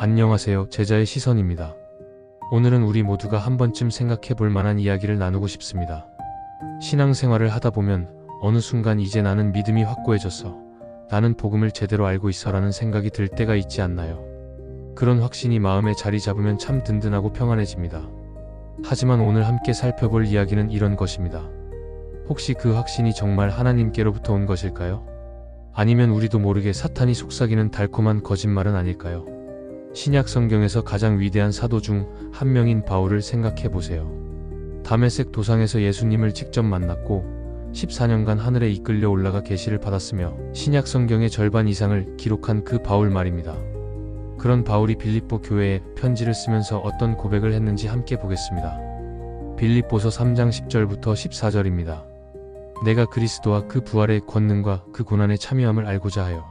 안녕하세요. 제자의 시선입니다. 오늘은 우리 모두가 한 번쯤 생각해 볼 만한 이야기를 나누고 싶습니다. 신앙생활을 하다 보면 어느 순간 이제 나는 믿음이 확고해졌어. 나는 복음을 제대로 알고 있어라는 생각이 들 때가 있지 않나요? 그런 확신이 마음에 자리 잡으면 참 든든하고 평안해집니다. 하지만 오늘 함께 살펴볼 이야기는 이런 것입니다. 혹시 그 확신이 정말 하나님께로부터 온 것일까요? 아니면 우리도 모르게 사탄이 속삭이는 달콤한 거짓말은 아닐까요? 신약 성경에서 가장 위대한 사도 중 한 명인 바울을 생각해 보세요. 다메섹 도상에서 예수님을 직접 만났고 14년간 하늘에 이끌려 올라가 계시를 받았으며 신약 성경의 절반 이상을 기록한 그 바울 말입니다. 그런 바울이 빌립보 교회에 편지를 쓰면서 어떤 고백을 했는지 함께 보겠습니다. 빌립보서 3장 10절부터 14절입니다. 내가 그리스도와 그 부활의 권능과 그 고난의 참여함을 알고자 하여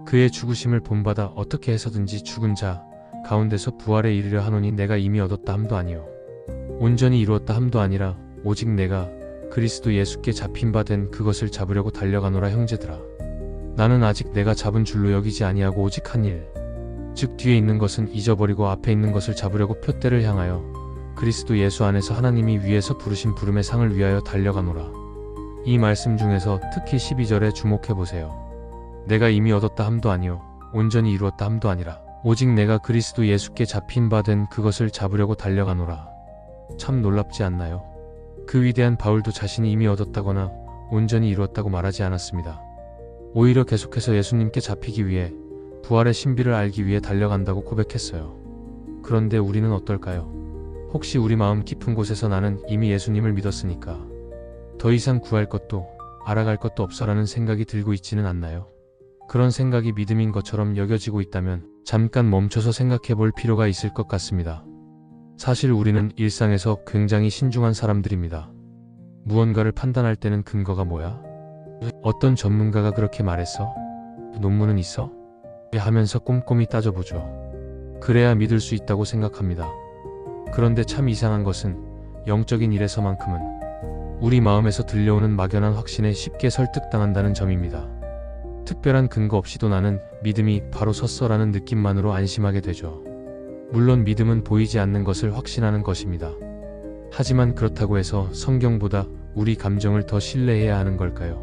그의 죽으심을 본받아 어떻게 해서든지 죽은 자 가운데서 부활에 이르려 하노니 내가 이미 얻었다 함도 아니요 온전히 이루었다 함도 아니라 오직 내가 그리스도 예수께 잡힌 바 된 그것을 잡으려고 달려가노라. 형제들아, 나는 아직 내가 잡은 줄로 여기지 아니하고 오직 한 일, 즉 뒤에 있는 것은 잊어버리고 앞에 있는 것을 잡으려고 표대를 향하여 그리스도 예수 안에서 하나님이 위에서 부르신 부름의 상을 위하여 달려가노라. 이 말씀 중에서 특히 12절에 주목해 보세요. 내가 이미 얻었다 함도 아니요 온전히 이루었다 함도 아니라 오직 내가 그리스도 예수께 잡힌 바 된 그것을 잡으려고 달려가노라. 참 놀랍지 않나요? 그 위대한 바울도 자신이 이미 얻었다거나 온전히 이루었다고 말하지 않았습니다. 오히려 계속해서 예수님께 잡히기 위해 부활의 신비를 알기 위해 달려간다고 고백했어요. 그런데 우리는 어떨까요? 혹시 우리 마음 깊은 곳에서 나는 이미 예수님을 믿었으니까 더 이상 구할 것도 알아갈 것도 없어라는 생각이 들고 있지는 않나요? 그런 생각이 믿음인 것처럼 여겨지고 있다면 잠깐 멈춰서 생각해 볼 필요가 있을 것 같습니다. 사실 우리는 일상에서 굉장히 신중한 사람들입니다. 무언가를 판단할 때는 근거가 뭐야? 어떤 전문가가 그렇게 말했어? 논문은 있어? 하면서 꼼꼼히 따져보죠. 그래야 믿을 수 있다고 생각합니다. 그런데 참 이상한 것은 영적인 일에서만큼은 우리 마음에서 들려오는 막연한 확신에 쉽게 설득당한다는 점입니다. 특별한 근거 없이도 나는 믿음이 바로 섰어라는 느낌만으로 안심하게 되죠. 물론 믿음은 보이지 않는 것을 확신하는 것입니다. 하지만 그렇다고 해서 성경보다 우리 감정을 더 신뢰해야 하는 걸까요?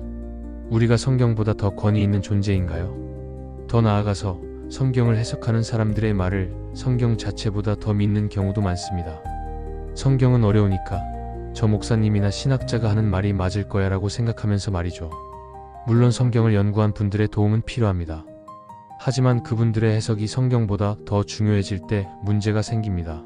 우리가 성경보다 더 권위 있는 존재인가요? 더 나아가서 성경을 해석하는 사람들의 말을 성경 자체보다 더 믿는 경우도 많습니다. 성경은 어려우니까 저 목사님이나 신학자가 하는 말이 맞을 거야 라고 생각하면서 말이죠. 물론 성경을 연구한 분들의 도움은 필요합니다. 하지만 그분들의 해석이 성경보다 더 중요해질 때 문제가 생깁니다.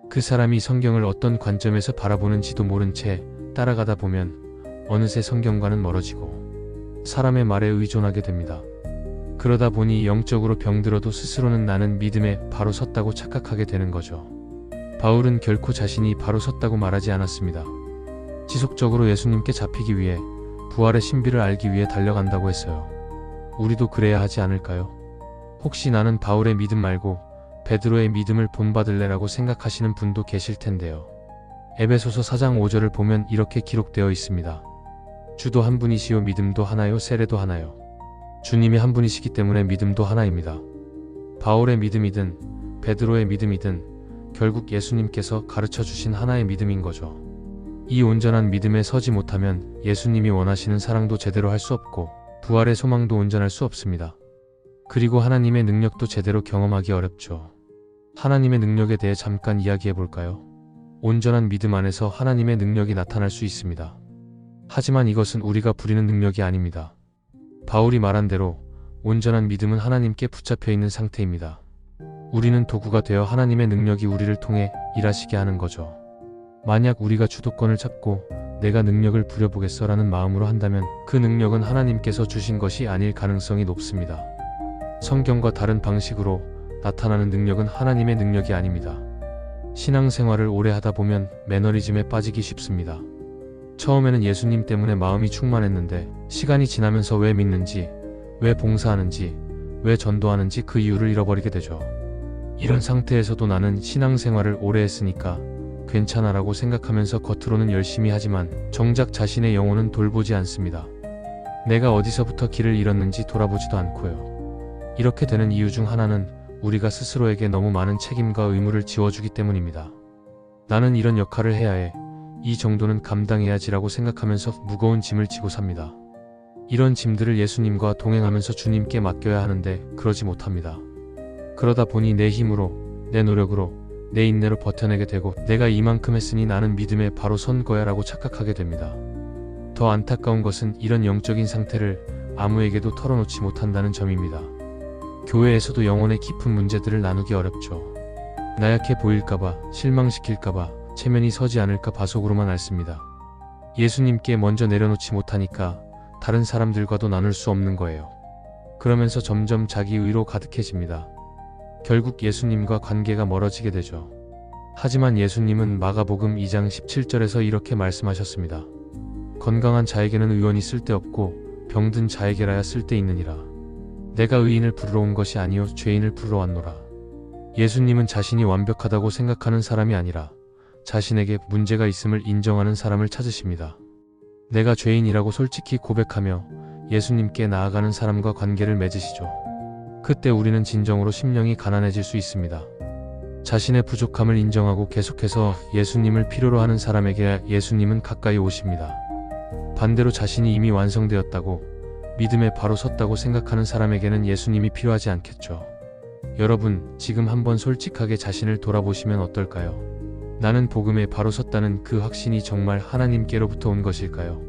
그 사람이 성경을 어떤 관점에서 바라보는지도 모른 채 따라가다 보면 어느새 성경과는 멀어지고 사람의 말에 의존하게 됩니다. 그러다 보니 영적으로 병들어도 스스로는 나는 믿음에 바로 섰다고 착각하게 되는 거죠. 바울은 결코 자신이 바로 섰다고 말하지 않았습니다. 지속적으로 예수님께 잡히기 위해 부활의 신비를 알기 위해 달려간다고 했어요. 우리도 그래야 하지 않을까요? 혹시 나는 바울의 믿음 말고 베드로의 믿음을 본받을래라고 생각하시는 분도 계실 텐데요. 에베소서 4장 5절을 보면 이렇게 기록되어 있습니다. 주도 한 분이시요 믿음도 하나요 세례도 하나요. 주님이 한 분이시기 때문에 믿음도 하나입니다. 바울의 믿음이든 베드로의 믿음이든 결국 예수님께서 가르쳐 주신 하나의 믿음인 거죠. 이 온전한 믿음에 서지 못하면 예수님이 원하시는 사랑도 제대로 할 수 없고 부활의 소망도 온전할 수 없습니다. 그리고 하나님의 능력도 제대로 경험하기 어렵죠. 하나님의 능력에 대해 잠깐 이야기해 볼까요? 온전한 믿음 안에서 하나님의 능력이 나타날 수 있습니다. 하지만 이것은 우리가 부리는 능력이 아닙니다. 바울이 말한 대로 온전한 믿음은 하나님께 붙잡혀 있는 상태입니다. 우리는 도구가 되어 하나님의 능력이 우리를 통해 일하시게 하는 거죠. 만약 우리가 주도권을 잡고 내가 능력을 부려보겠어라는 마음으로 한다면 그 능력은 하나님께서 주신 것이 아닐 가능성이 높습니다. 성경과 다른 방식으로 나타나는 능력은 하나님의 능력이 아닙니다. 신앙생활을 오래 하다 보면 매너리즘에 빠지기 쉽습니다. 처음에는 예수님 때문에 마음이 충만했는데 시간이 지나면서 왜 믿는지, 왜 봉사하는지, 왜 전도하는지 그 이유를 잃어버리게 되죠. 이런 상태에서도 나는 신앙생활을 오래 했으니까 괜찮아라고 생각하면서 겉으로는 열심히 하지만 정작 자신의 영혼은 돌보지 않습니다. 내가 어디서부터 길을 잃었는지 돌아보지도 않고요. 이렇게 되는 이유 중 하나는 우리가 스스로에게 너무 많은 책임과 의무를 지워주기 때문입니다. 나는 이런 역할을 해야 해. 이 정도는 감당해야지라고 생각하면서 무거운 짐을 지고 삽니다. 이런 짐들을 예수님과 동행하면서 주님께 맡겨야 하는데 그러지 못합니다. 그러다 보니 내 힘으로, 내 노력으로, 내 인내로 버텨내게 되고 내가 이만큼 했으니 나는 믿음에 바로 선 거야 라고 착각하게 됩니다. 더 안타까운 것은 이런 영적인 상태를 아무에게도 털어놓지 못한다는 점입니다. 교회에서도 영혼의 깊은 문제들을 나누기 어렵죠. 나약해 보일까봐, 실망시킬까봐, 체면이 서지 않을까 바속으로만 앓습니다. 예수님께 먼저 내려놓지 못하니까 다른 사람들과도 나눌 수 없는 거예요. 그러면서 점점 자기 의로 가득해집니다. 결국 예수님과 관계가 멀어지게 되죠. 하지만 예수님은 마가복음 2장 17절에서 이렇게 말씀하셨습니다. 건강한 자에게는 의원이 쓸데없고 병든 자에게라야 쓸데있느니라. 내가 의인을 부르러 온 것이 아니요 죄인을 부르러 왔노라. 예수님은 자신이 완벽하다고 생각하는 사람이 아니라 자신에게 문제가 있음을 인정하는 사람을 찾으십니다. 내가 죄인이라고 솔직히 고백하며 예수님께 나아가는 사람과 관계를 맺으시죠. 그때 우리는 진정으로 심령이 가난해질 수 있습니다. 자신의 부족함을 인정하고 계속해서 예수님을 필요로 하는 사람에게 예수님은 가까이 오십니다. 반대로 자신이 이미 완성되었다고 믿음에 바로 섰다고 생각하는 사람에게는 예수님이 필요하지 않겠죠. 여러분, 지금 한번 솔직하게 자신을 돌아보시면 어떨까요? 나는 복음에 바로 섰다는 그 확신이 정말 하나님께로부터 온 것일까요?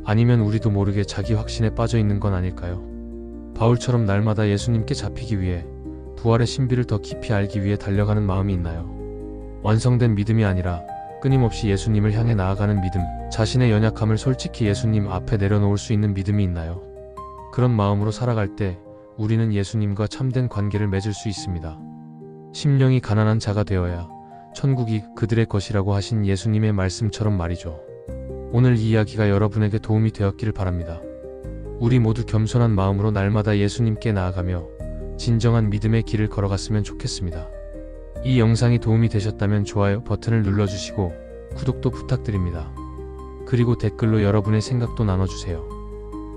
아니면 우리도 모르게 자기 확신에 빠져 있는 건 아닐까요? 바울처럼 날마다 예수님께 잡히기 위해 부활의 신비를 더 깊이 알기 위해 달려가는 마음이 있나요? 완성된 믿음이 아니라 끊임없이 예수님을 향해 나아가는 믿음, 자신의 연약함을 솔직히 예수님 앞에 내려놓을 수 있는 믿음이 있나요? 그런 마음으로 살아갈 때 우리는 예수님과 참된 관계를 맺을 수 있습니다. 심령이 가난한 자가 되어야 천국이 그들의 것이라고 하신 예수님의 말씀처럼 말이죠. 오늘 이 이야기가 여러분에게 도움이 되었기를 바랍니다. 우리 모두 겸손한 마음으로 날마다 예수님께 나아가며 진정한 믿음의 길을 걸어갔으면 좋겠습니다. 이 영상이 도움이 되셨다면 좋아요 버튼을 눌러주시고 구독도 부탁드립니다. 그리고 댓글로 여러분의 생각도 나눠주세요.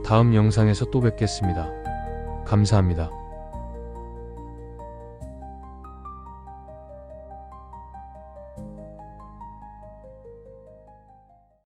다음 영상에서 또 뵙겠습니다. 감사합니다.